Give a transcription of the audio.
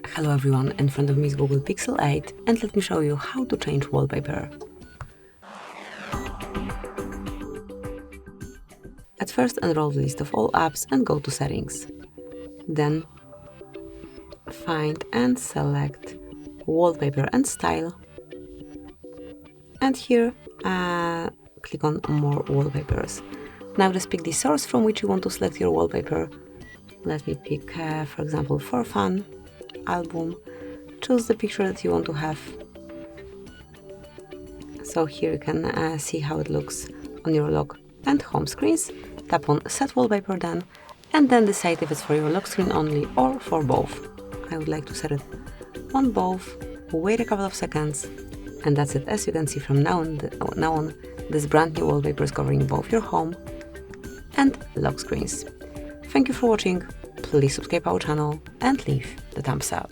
Hello everyone, in front of me is Google Pixel 8 and let me show you how to change wallpaper. At first enroll the list of all apps and go to settings. Then find and select wallpaper and style. And here click on more wallpapers. Now just pick the source from which you want to select your wallpaper. Let me pick for example for fun, album. Choose the picture that you want to have. So here you can see how it looks on your lock and home screens. Tap on set wallpaper then, and then decide if it's for your lock screen only or for both. I would like to set it on both, wait a couple of seconds, and that's it. As you can see from now on, this brand new wallpaper is covering both your home and lock screens. Thank you for watching, please subscribe our channel and leave the thumbs up.